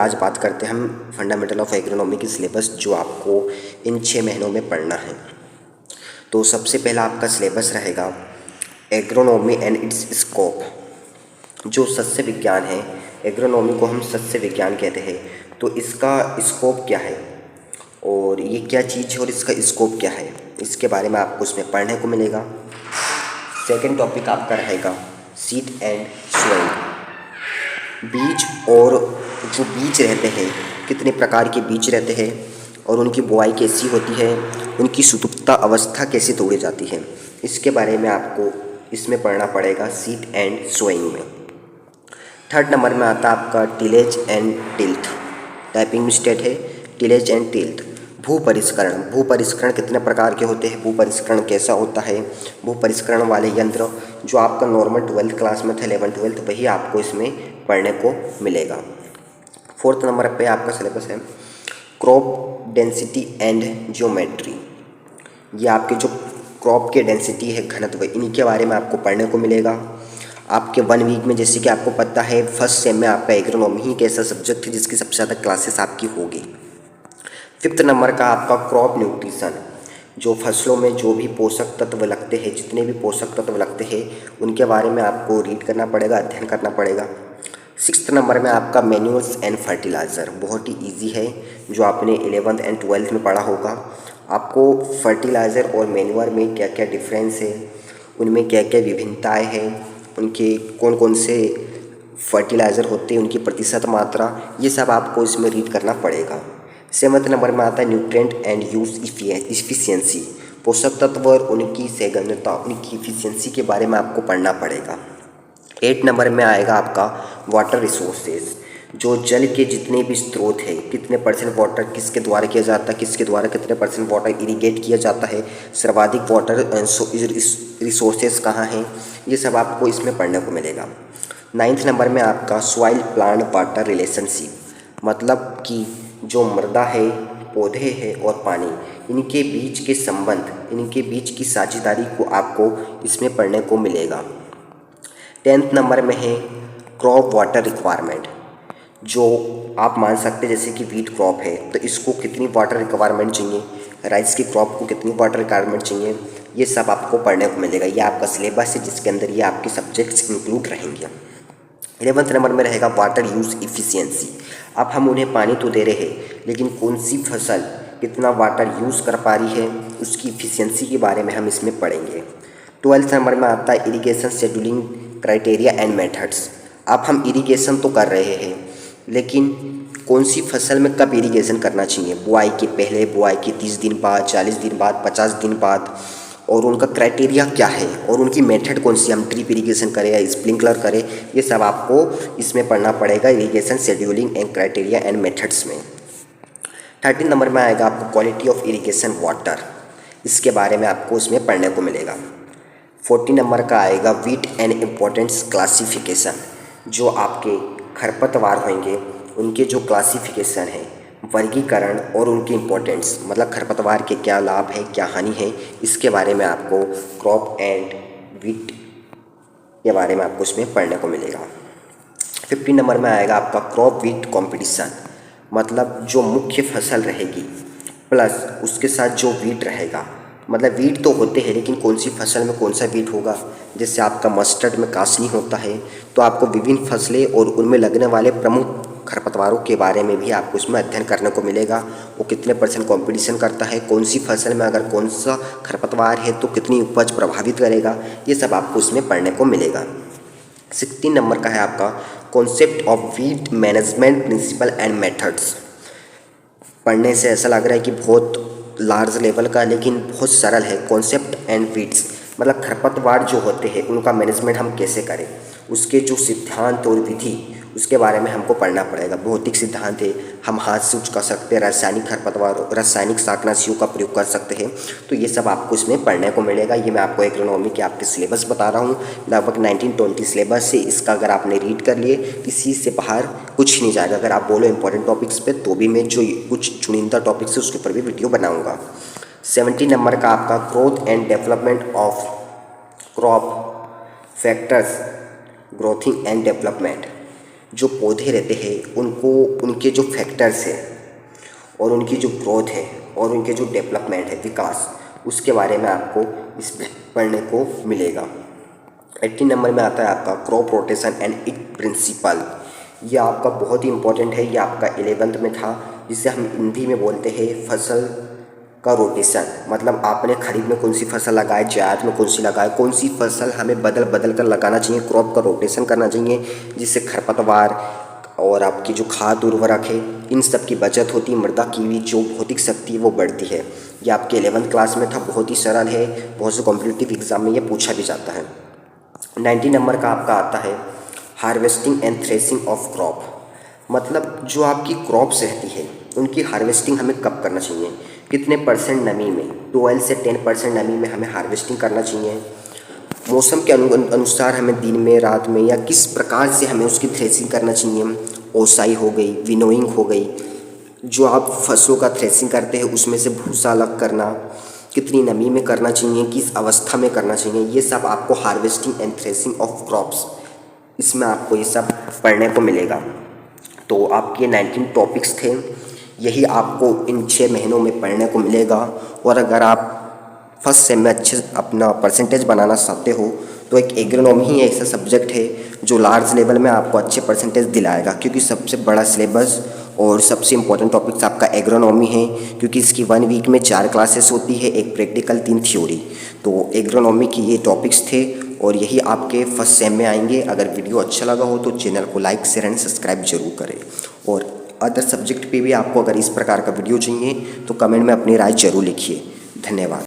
आज बात करते हैं हम फंडामेंटल ऑफ एग्रोनॉमी की सिलेबस जो आपको इन 6 महीनों में पढ़ना है। तो सबसे पहला आपका सिलेबस रहेगा एग्रोनॉमी एंड इट्स स्कोप। जो सस्य विज्ञान है, एग्रोनॉमी को हम सस्य विज्ञान कहते हैं। तो इसका स्कोप क्या है और ये क्या चीज़ है और इसका स्कोप क्या है, इसके बारे में आपको इसमें पढ़ने को मिलेगा। सेकेंड टॉपिक आपका रहेगा सीड एंड सोइल। बीज और जो बीज रहते हैं, कितने प्रकार के बीज रहते हैं और उनकी बुआई कैसी होती है, उनकी सुसुप्ता अवस्था कैसे तोड़ी जाती है, इसके बारे में आपको इसमें पढ़ना पड़ेगा सीड एंड सोइंग में। थर्ड नंबर में आता है आपका tillage and tilth. Typing mistake है, टिलेज एंड टिल्थ। भू परिष्करण। भू परिष्करण कितने प्रकार के होते हैं, भू परिष्करण कैसा होता है, भू परिष्करण वाले यंत्र जो आपका नॉर्मल 12th क्लास में था, 11th-12th, वही आपको इसमें पढ़ने को मिलेगा। फोर्थ नंबर पे आपका सिलेबस है क्रॉप डेंसिटी एंड ज्योमेट्री। ये आपके जो क्रॉप के डेंसिटी है, घनत्व, इनके बारे में आपको पढ़ने को मिलेगा आपके 1 वीक में। जैसे कि आपको पता है फर्स्ट सेम में आपका एग्रोनॉमी ही एक ऐसा सब्जेक्ट है जिसकी सबसे ज़्यादा क्लासेस आपकी होगी। फिफ्थ नंबर का आपका क्रॉप न्यूट्रिशन। जो फसलों में जो भी पोषक तत्व लगते हैं, जितने भी पोषक तत्व लगते हैं, उनके बारे में आपको रीड करना पड़ेगा, अध्ययन करना पड़ेगा। सिक्स्थ नंबर में आपका मैन्यूअल्स एंड फर्टिलाइज़र। बहुत ही इजी है, जो आपने 11th एंड 12th में पढ़ा होगा। आपको फर्टिलाइज़र और मैन्यूअर में क्या क्या डिफरेंस है, उनमें क्या क्या विभिन्नताएं हैं, उनके कौन कौन से फर्टिलाइज़र होते हैं, उनकी प्रतिशत मात्रा, ये सब आपको इसमें रीड करना पड़ेगा। 7th नंबर में आता है न्यूट्रिएंट एंड यूज इफिशियंसी। पोषक तत्व और उनकी सघनता, उनकी इफिशियंसी के बारे में आपको पढ़ना पड़ेगा। 8 नंबर में आएगा आपका वाटर रिसोर्सेज। जो जल के जितने भी स्रोत हैं, कितने % वाटर किसके द्वारा किया जाता है, किसके द्वारा कितने % वाटर इरीगेट किया जाता है, सर्वाधिक वाटर रिसोर्सेज कहाँ हैं, ये सब आपको इसमें पढ़ने को मिलेगा। 9th नंबर में आपका सॉइल प्लांट वाटर रिलेशनशिप। मतलब कि जो मृदा है, पौधे हैं और पानी, इनके बीच के संबंध, इनके बीच की साझेदारी को आपको इसमें पढ़ने को मिलेगा। 10th नंबर में है क्रॉप वाटर रिक्वायरमेंट। जो आप मान सकते हैं जैसे कि वीट क्रॉप है तो इसको कितनी वाटर रिक्वायरमेंट चाहिए, राइस की क्रॉप को कितनी वाटर रिक्वायरमेंट चाहिए, ये सब आपको पढ़ने को मिलेगा। ये आपका सिलेबस है जिसके अंदर ये आपके सब्जेक्ट्स इंक्लूड रहेंगे। 11th नंबर में रहेगा वाटर यूज़ इफ़िशियंसी। अब हम उन्हें पानी तो दे रहे हैं, लेकिन कौन सी फसल कितना वाटर यूज़ कर पा रही है, उसकी इफ़िशियंसी के बारे में हम इसमें पढ़ेंगे। 12th नंबर में आता है irrigation scheduling criteria and methods. अब हम इरिगेशन तो कर रहे हैं, लेकिन कौन सी फसल में कब इरिगेशन करना चाहिए, बुआई के पहले, बुआई के 30 दिन बाद, 40 दिन बाद, 50 दिन बाद, और उनका क्राइटेरिया क्या है और उनकी मेथड कौन सी, हम ड्रिप इरिगेशन करें या स्प्रिंकलर करें, ये सब आपको इसमें पढ़ना पड़ेगा irrigation scheduling and criteria and methods में। 13 नंबर में आएगा आपको क्वालिटी ऑफ इरिगेशन वाटर। इसके बारे में आपको इसमें पढ़ने को मिलेगा। 40 नंबर का आएगा वीट एंड इम्पोर्टेंस क्लासिफिकेशन। जो आपके खरपतवार होंगे उनके जो क्लासिफिकेशन है, वर्गीकरण और उनकी इम्पोर्टेंस, मतलब खरपतवार के क्या लाभ है, क्या हानि है, इसके बारे में आपको क्रॉप एंड वीट के बारे में आपको इसमें पढ़ने को मिलेगा। 50 नंबर में आएगा आपका क्रॉप वीट कंपटीशन। मतलब जो मुख्य फसल रहेगी प्लस उसके साथ जो वीट रहेगा, मतलब वीट तो होते हैं लेकिन कौन सी फसल में कौन सा वीट होगा। जैसे आपका मस्टर्ड में कासनी होता है, तो आपको विभिन्न फसलें और उनमें लगने वाले प्रमुख खरपतवारों के बारे में भी आपको इसमें अध्ययन करने को मिलेगा। वो कितने % कंपटीशन करता है, कौन सी फसल में अगर कौन सा खरपतवार है तो कितनी उपज प्रभावित करेगा, ये सब आपको इसमें पढ़ने को मिलेगा। 16 नंबर का है आपका concept of weed management principle and methods. पढ़ने से ऐसा लग रहा है कि बहुत लार्ज लेवल का, लेकिन बहुत सरल है। कॉन्सेप्ट एंड वीट्स मतलब खरपतवार जो होते हैं उनका मैनेजमेंट हम कैसे करें, उसके जो सिद्धांत और विधि, उसके बारे में हमको पढ़ना पड़ेगा। भौतिक सिद्धांत है, हम हाथ से उचका सकते हैं, रासायनिक खरपतवार, रासायनिक शाकनाशियों का प्रयोग कर सकते हैं, तो ये सब आपको इसमें पढ़ने को मिलेगा। ये मैं आपको एग्रोनॉमी के आपके सिलेबस बता रहा हूँ। लगभग 19-20 सिलेबस है इसका। अगर आपने रीड कर लिए, इसी से बाहर कुछ नहीं जाएगा। अगर आप बोलो इंपॉर्टेंट टॉपिक्स पे, तो भी मैं जो कुछ चुनिंदा टॉपिक्स है उसके ऊपर भी वीडियो बनाऊँगा। 70 नंबर का आपका growth and development of crop factors, growthing and development. जो पौधे रहते हैं उनको उनके जो फैक्टर्स है और उनकी जो ग्रोथ है और उनके जो डेवलपमेंट है, विकास, उसके बारे में आपको इसमें पढ़ने को मिलेगा। 18 नंबर में आता है आपका crop rotation and it principle. ये आपका बहुत ही इंपॉर्टेंट है, ये आपका 11th में था, जिसे हम हिंदी में बोलते हैं फसल का रोटेशन। मतलब आपने खरीफ में कौन सी फसल लगाए, जायद में कौन सी लगाए, कौन सी फसल हमें बदल बदल कर लगाना चाहिए, क्रॉप का रोटेशन करना चाहिए, जिससे खरपतवार और आपकी जो खाद उर्वरक है इन सब की बचत होती है, मृदा की जो भौतिक शक्ति है वो बढ़ती है। ये आपके 11th क्लास में था, बहुत ही सरल है, बहुत से कॉम्पिटिटिव एग्जाम में ये पूछा भी जाता है। 90 नंबर का आपका आता है harvesting and threshing of crop. मतलब जो आपकी क्रॉप्स रहती है उनकी हार्वेस्टिंग हमें कब करना चाहिए, कितने परसेंट नमी में, 12 से 10% नमी में हमें हार्वेस्टिंग करना चाहिए, मौसम के अनुसार हमें दिन में, रात में, या किस प्रकार से हमें उसकी थ्रेसिंग करना चाहिए। ओसाई हो गई, विनोइंग हो गई, जो आप फसलों का थ्रेसिंग करते हैं उसमें से भूसा अलग करना, कितनी नमी में करना चाहिए, किस अवस्था में करना चाहिए, ये सब आपको harvesting and threshing of crops, इसमें आपको ये सब पढ़ने को मिलेगा। तो आपके 19 टॉपिक्स थे, यही आपको इन 6 महीनों में पढ़ने को मिलेगा। और अगर आप फर्स्ट सेम में अच्छे अपना परसेंटेज बनाना चाहते हो तो एक एग्रोनॉमी ही ऐसा सब्जेक्ट है जो लार्ज लेवल में आपको अच्छे परसेंटेज दिलाएगा, क्योंकि सबसे बड़ा सिलेबस और सबसे इम्पोर्टेंट टॉपिक्स आपका एग्रोनॉमी है, क्योंकि इसकी 1 वीक में 4 क्लासेस होती है, एक प्रैक्टिकल 3 थ्योरी। तो एग्रोनॉमी की ये टॉपिक्स थे और यही आपके फर्स्ट सेम में आएंगे। अगर वीडियो अच्छा लगा हो तो चैनल को लाइक, शेयर एंड सब्सक्राइब जरूर करें। और अदर सब्जेक्ट पे भी आपको अगर इस प्रकार का वीडियो चाहिए तो कमेंट में अपनी राय जरूर लिखिए। धन्यवाद।